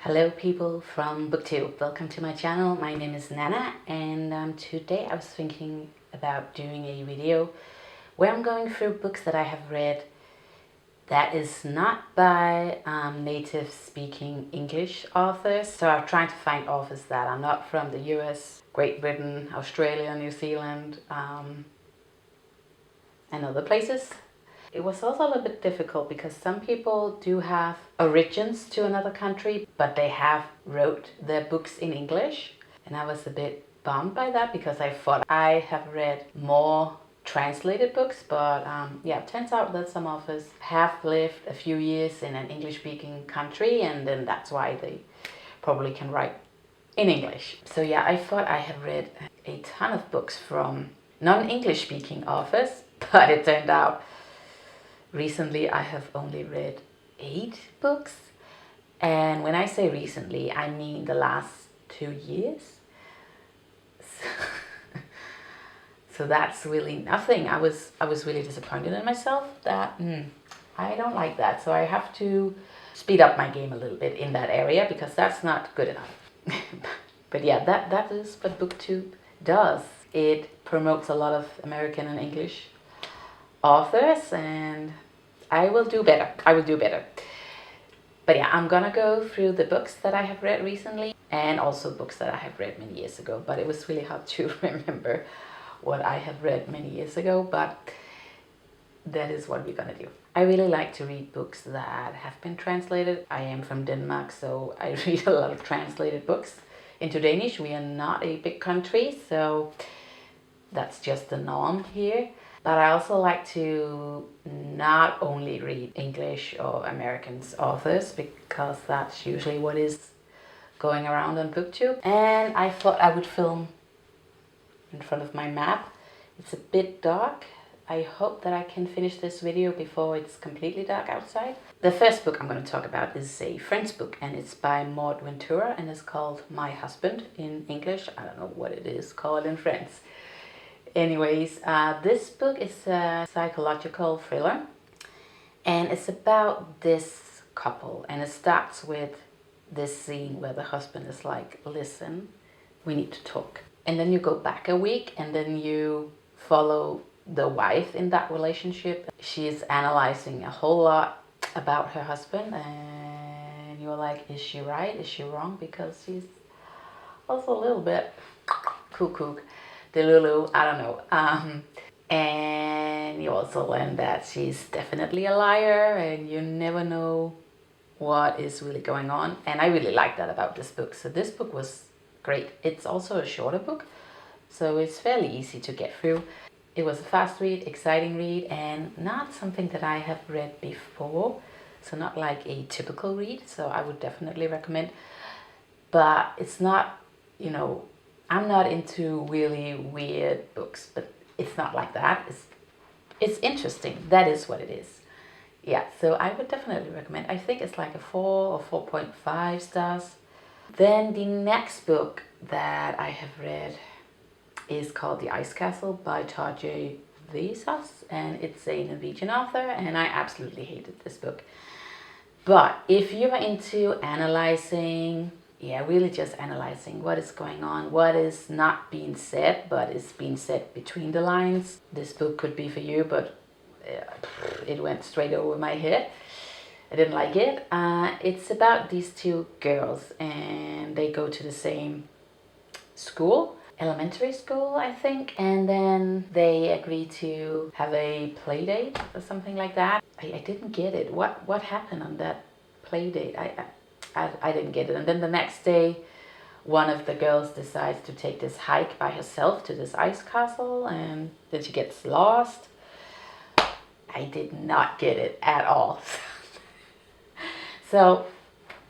Hello people from BookTube, welcome to my channel. My name is Nana and today I was thinking about doing a video where I'm going through books that I have read that is not by native speaking English authors. So I'm trying to find authors that are not from the US, Great Britain, Australia, New Zealand and other places. It was also a little bit difficult because some people do have origins to another country, but they have wrote their books in English. And I was a bit bummed by that because I thought I have read more translated books, but yeah, it turns out that some authors have lived a few years in an English-speaking country, and then that's why they probably can write in English. So yeah, I thought I had read a ton of books from non-English speaking authors, but it turned out recently I have only read 8 books. And when I say recently, I mean the last 2 years. So that's really nothing. I was really disappointed in myself that I don't like that. So I have to speed up my game a little bit in that area because that's not good enough. But yeah, that is what BookTube does. It promotes a lot of American and English authors, and I will do better. But yeah, I'm gonna go through the books that I have read recently and also books that I have read many years ago, but it was really hard to remember what I have read many years ago, but that is what we're gonna do. I really like to read books that have been translated. I am from Denmark, so I read a lot of translated books into Danish. We are not a big country, so that's just the norm here. But I also like to not only read English or American authors because that's usually what is going around on BookTube. And I thought I would film in front of my map. It's a bit dark. I hope that I can finish this video before it's completely dark outside. The first book I'm going to talk about is a French book, and it's by Ventura, and it's called My Husband in English. I don't know what it is called in French. Anyways, this book is a psychological thriller, and it's about this couple, and it starts with this scene where the husband is like, listen, we need to talk. And then you go back a week, and then you follow the wife in that relationship. She's analyzing a whole lot about her husband, and you're like, is she right? Is she wrong? Because she's also a little bit cuckoo. Delulu, I don't know. And you also learn that she's definitely a liar and you never know what is really going on. And I really like that about this book. So this book was great. It's also a shorter book, so it's fairly easy to get through. It was a fast read, exciting read, and not something that I have read before. So not like a typical read, so I would definitely recommend. But it's not, you know, I'm not into really weird books, but it's not like that. It's interesting. That is what it is. Yeah, so I would definitely recommend. I think it's like a 4 or 4.5 stars. Then the next book that I have read is called The Ice Castle by Tarjei Vesaas, and it's a Norwegian author, and I absolutely hated this book. But if you are into analyzing, really just analyzing what is going on, what is not being said, but is being said between the lines, this book could be for you, but it went straight over my head. I didn't like it. It's about these 2 girls, and they go to the same school, elementary school, I think, and then they agree to have a play date or something like that. I didn't get it. What happened on that play date? I didn't get it. And then the next day, one of the girls decides to take this hike by herself to this ice castle, and then she gets lost. I did not get it at all. So,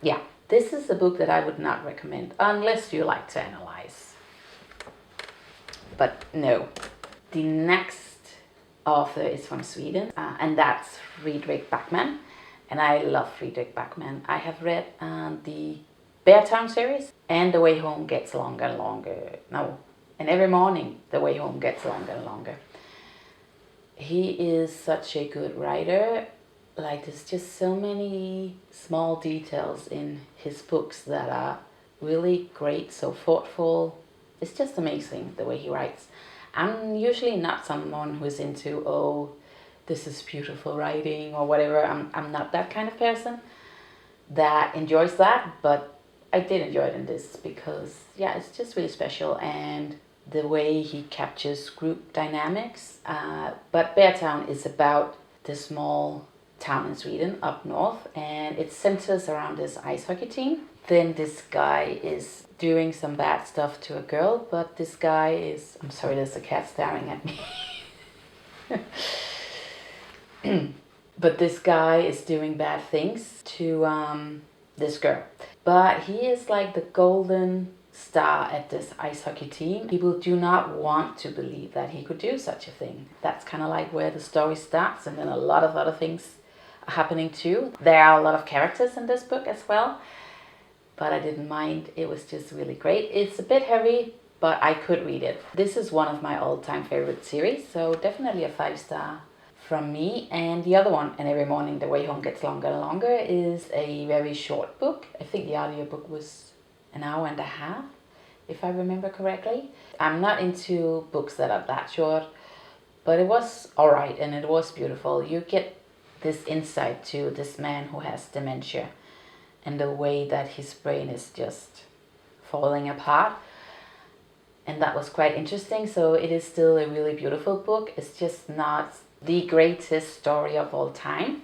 yeah, this is a book that I would not recommend unless you like to analyze. But no. The next author is from Sweden, and that's Fredrik Bachman. And I love Fredrik Bachman. I have read the Beartown series, and The Way Home gets longer and longer. No, and every morning The Way Home gets longer and longer. He is such a good writer, like there's just so many small details in his books that are really great, so thoughtful. It's just amazing the way he writes. I'm usually not someone who's into, oh, this is beautiful writing or whatever. I'm not that kind of person that enjoys that, but I did enjoy it in this because, yeah, it's just really special, and the way he captures group dynamics. But Beartown is about the small town in Sweden up north, and it centers around this ice hockey team. Then this guy is doing some bad stuff to a girl, but this guy is... I'm sorry, there's a cat staring at me. But this guy is doing bad things to this girl. But he is like the golden star at this ice hockey team. People do not want to believe that he could do such a thing. That's kind of like where the story starts, and then a lot of other things are happening too. There are a lot of characters in this book as well, but I didn't mind. It was just really great. It's a bit heavy, but I could read it. This is one of my all-time favorite series, so definitely a 5-star from me. And the other one, And Every Morning the Way Home Gets Longer and Longer, is a very short book. I think the audiobook was an hour and a half, if I remember correctly. I'm not into books that are that short, but it was alright and it was beautiful. You get this insight to this man who has dementia and the way that his brain is just falling apart. And that was quite interesting. So it is still a really beautiful book. It's just not the greatest story of all time,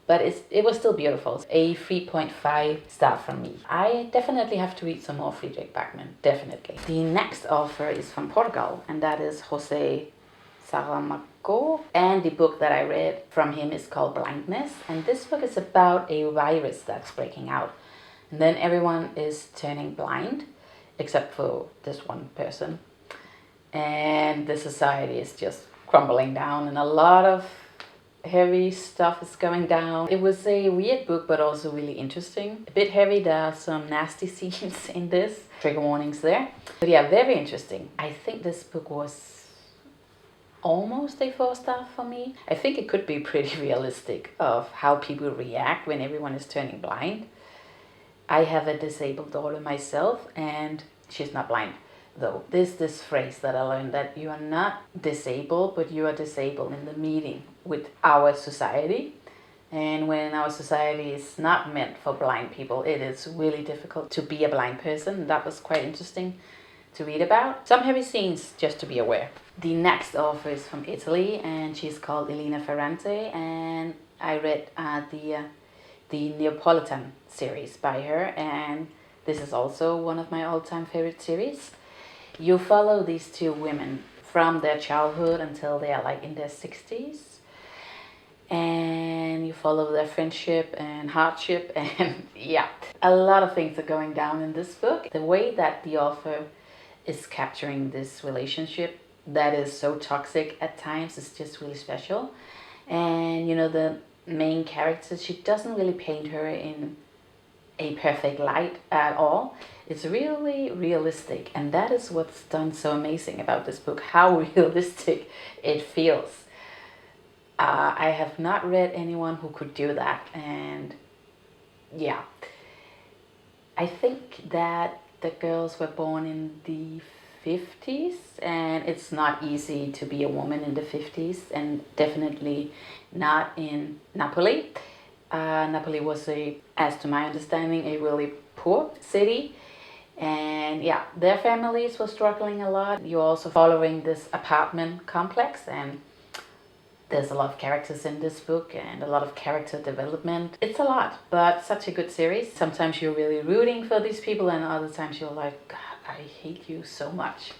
but it was still beautiful. A 3.5 star from me. I definitely have to read some more Fredrik Bachman, definitely. The next author is from Portugal, and that is José Saramago. And the book that I read from him is called Blindness. And this book is about a virus that's breaking out. And then everyone is turning blind, except for this one person. And the society is just crumbling down, and a lot of heavy stuff is going down. It was a weird book, but also really interesting. A bit heavy. There are some nasty scenes in this. Trigger warnings there. But yeah, very interesting. I think this book was almost a 4-star for me. I think it could be pretty realistic of how people react when everyone is turning blind. I have a disabled daughter myself, and she's not blind. Though there's this phrase that I learned, that you are not disabled, but you are disabled in the meeting with our society. And when our society is not meant for blind people, it is really difficult to be a blind person. That was quite interesting to read about. Some heavy scenes, just to be aware. The next author is from Italy, and she's called Elena Ferrante, and I read the Neapolitan series by her, and this is also one of my all-time favorite series. You follow these two women from their childhood until they are like in their 60s. And you follow their friendship and hardship, and yeah, a lot of things are going down in this book. The way that the author is capturing this relationship that is so toxic at times is just really special. And you know, the main character, she doesn't really paint her in a perfect light at all. It's really realistic, and that is what's done so amazing about this book, how realistic it feels. I have not read anyone who could do that, and yeah, I think that the girls were born in the 50s, and it's not easy to be a woman in the 50s, and definitely not in Napoli. Napoli was, as to my understanding, a really poor city. And yeah, their families were struggling a lot. You're also following this apartment complex, and there's a lot of characters in this book and a lot of character development. It's a lot, but such a good series. Sometimes you're really rooting for these people, and other times you're like, God, I hate you so much.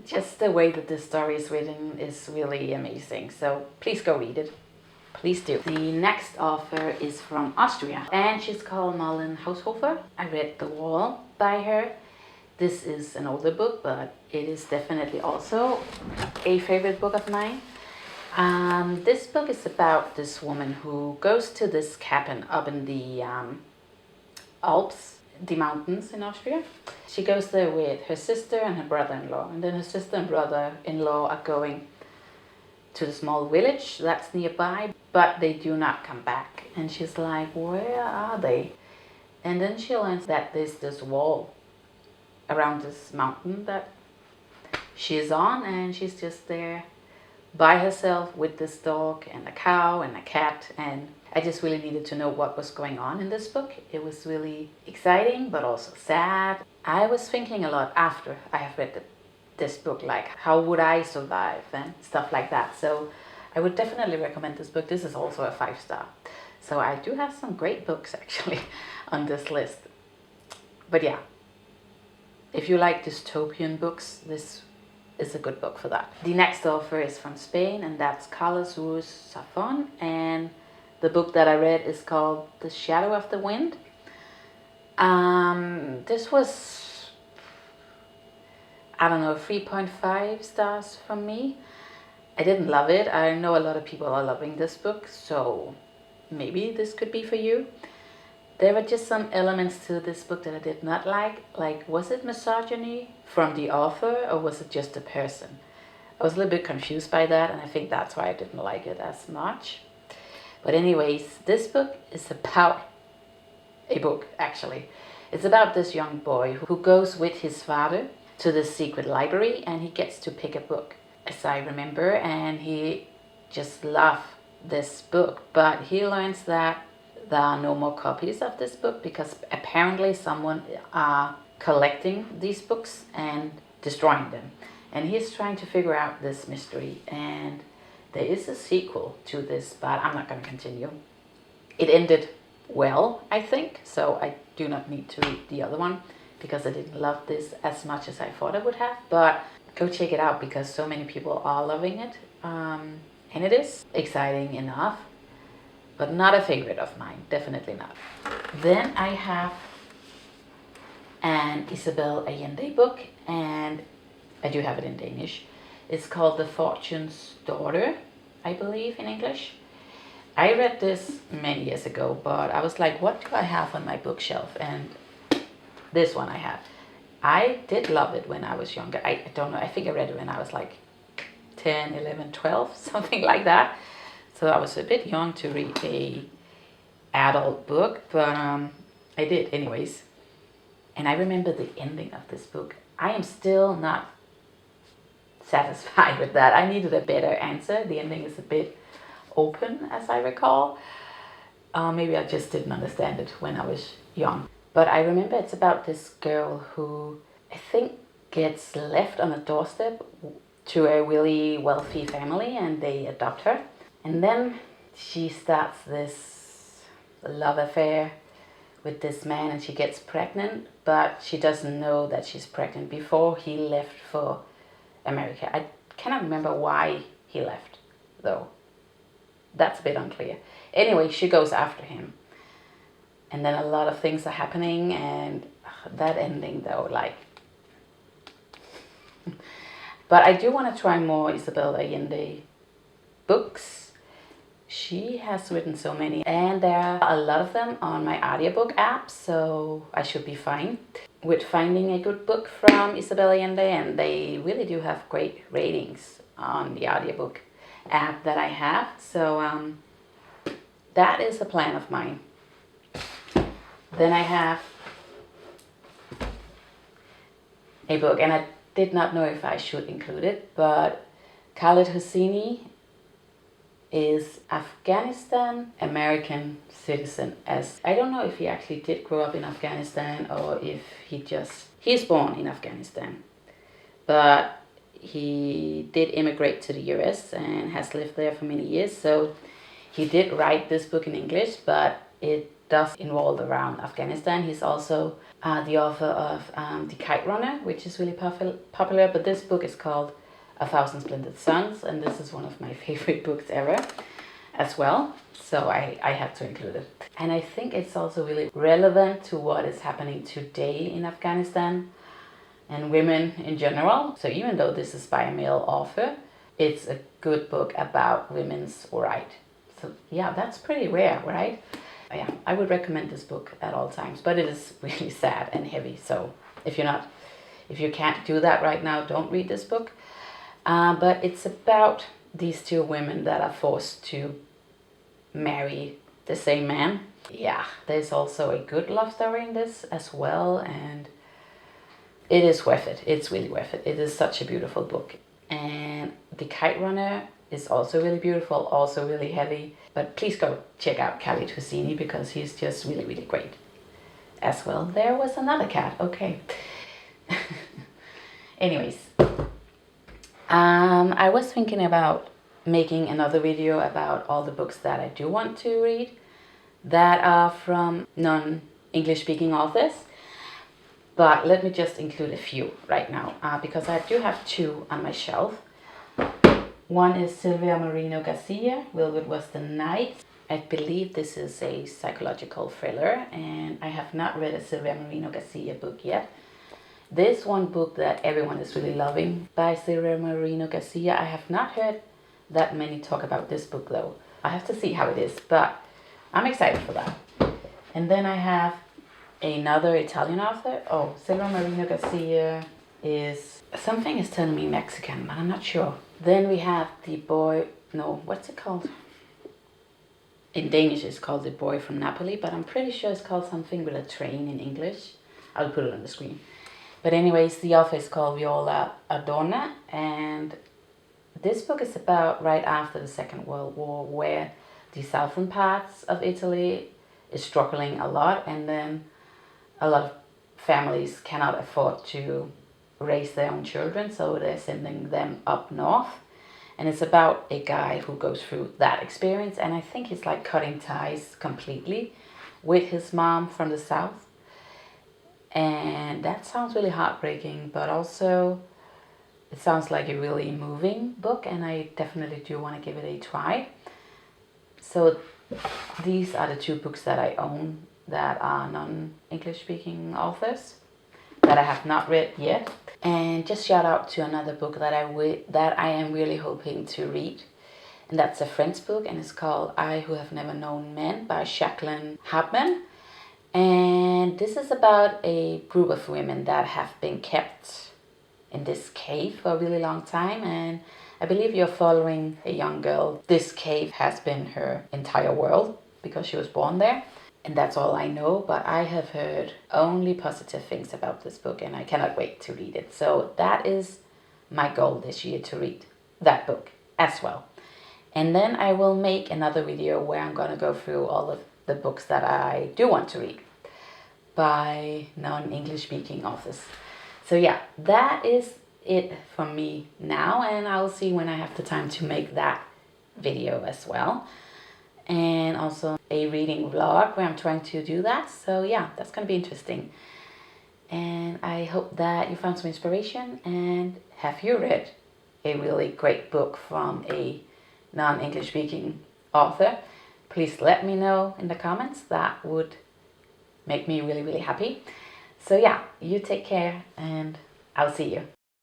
Just the way that this story is written is really amazing. So please go read it. Please do. The next author is from Austria, and she's called Marlen Haushofer. I read The Wall by her. This is an older book, but it is definitely also a favorite book of mine. This book is about this woman who goes to this cabin up in the Alps, the mountains in Austria. She goes there with her sister and her brother-in-law, and then her sister and brother-in-law are going to the small village that's nearby, but they do not come back. And she's like, where are they? And then she learns that there's this wall around this mountain that she's on, and she's just there by herself with this dog and a cow and a cat. And I just really needed to know what was going on in this book. It was really exciting, but also sad. I was thinking a lot after I have read this book, like how would I survive and stuff like that. So I would definitely recommend this book. This is also a 5-star. So I do have some great books actually on this list. But yeah, if you like dystopian books, this is a good book for that. The next author is from Spain, and that's Carlos Ruis Zafon, and the book that I read is called The Shadow of the Wind. This was, I don't know, 3.5 stars from me. I didn't love it. I know a lot of people are loving this book, so maybe this could be for you. There were just some elements to this book that I did not like. Like, was it misogyny from the author, or was it just a person? I was a little bit confused by that, and I think that's why I didn't like it as much. But anyways, this book is about a book, actually. It's about this young boy who goes with his father to the secret library, and he gets to pick a book, as I remember, and he just loves this book. But he learns that there are no more copies of this book because apparently someone are collecting these books and destroying them. And he's trying to figure out this mystery, and there is a sequel to this, but I'm not going to continue. It ended well, I think, so I do not need to read the other one because I didn't love this as much as I thought I would have. But go check it out because so many people are loving it, and it is exciting enough, but not a favorite of mine, definitely not. Then I have an Isabel Allende book, and I do have it in Danish. It's called The Fortune's Daughter, I believe, in English. I read this many years ago, but I was like, what do I have on my bookshelf? And this one I have. I did love it when I was younger. I don't know, I think I read it when I was like 10, 11, 12, something like that. So I was a bit young to read a adult book, but I did anyways. And I remember the ending of this book. I am still not satisfied with that. I needed a better answer. The ending is a bit open, as I recall. Maybe I just didn't understand it when I was young. But I remember it's about this girl who I think gets left on a doorstep to a really wealthy family, and they adopt her. And then she starts this love affair with this man, and she gets pregnant, but she doesn't know that she's pregnant before he left for America. I cannot remember why he left, though. That's a bit unclear. Anyway, she goes after him. And then a lot of things are happening, and that ending, though, like... But I do want to try more Isabel Allende books. She has written so many, and there are a lot of them on my audiobook app, so I should be fine with finding a good book from Isabel Allende, and they really do have great ratings on the audiobook app that I have, so that is a plan of mine. Then I have a book, and I did not know if I should include it, but Khaled Hosseini is Afghanistan American citizen. As I don't know if he actually did grow up in Afghanistan or if he's born in Afghanistan, but he did immigrate to the US and has lived there for many years. So he did write this book in English, but it does involve around Afghanistan. He's also the author of The Kite Runner, which is really popular, but this book is called 1,000 Splendid Suns, and this is one of my favorite books ever as well, so I had to include it. And I think it's also really relevant to what is happening today in Afghanistan and women in general. So even though this is by a male author, it's a good book about women's rights. So yeah, that's pretty rare, right? Yeah, I would recommend this book at all times, but it is really sad and heavy. So if you can't do that right now, don't read this book. But it's about these two women that are forced to marry the same man. Yeah, there's also a good love story in this as well, and it is worth it. It's really worth it. It is such a beautiful book. And The Kite Runner is also really beautiful, also really heavy. But please go check out Khaled Hosseini because he's just really, really great as well. There was another cat. Okay. Anyways, I was thinking about making another video about all the books that I do want to read that are from non-English speaking authors. But let me just include a few right now because I do have two on my shelf. One is Silvia Moreno-Garcia, Velvet Was the Night. I believe this is a psychological thriller, and I have not read a Silvia Moreno-Garcia book yet. This one book that everyone is really loving by Silvia Moreno-Garcia. I have not heard that many talk about this book though. I have to see how it is, but I'm excited for that. And then I have another Italian author. Oh, Silvia Moreno-Garcia is... something is telling me Mexican, but I'm not sure. Then we have The Boy... no, what's it called? In Danish it's called The Boy from Napoli, but I'm pretty sure it's called something with a train in English. I'll put it on the screen. But anyways, the author is called Viola Ardone, and this book is about right after the Second World War, where the southern parts of Italy is struggling a lot, and then a lot of families cannot afford to raise their own children, so they're sending them up north. And it's about a guy who goes through that experience, and I think he's like cutting ties completely with his mom from the south. And that sounds really heartbreaking, but also it sounds like a really moving book, and I definitely do want to give it a try. So these are the two books that I own that are non-English speaking authors that I have not read yet. And just shout out to another book that I am really hoping to read, and that's a French book, and it's called I Who Have Never Known Men by Jacqueline Harpman. And this is about a group of women that have been kept in this cave for a really long time, and I believe you're following a young girl. This cave has been her entire world because she was born there. And that's all I know, but I have heard only positive things about this book, and I cannot wait to read it. So that is my goal this year, to read that book as well. And then I will make another video where I'm going to go through all of the books that I do want to read by non-English speaking authors. So yeah, that is it from me now, and I'll see when I have the time to make that video as well. And also a reading vlog where I'm trying to do that. So yeah, that's going to be interesting. And I hope that you found some inspiration. And have you read a really great book from a non-English speaking author? Please let me know in the comments. That would make me really, really happy. So yeah, you take care, and I'll see you.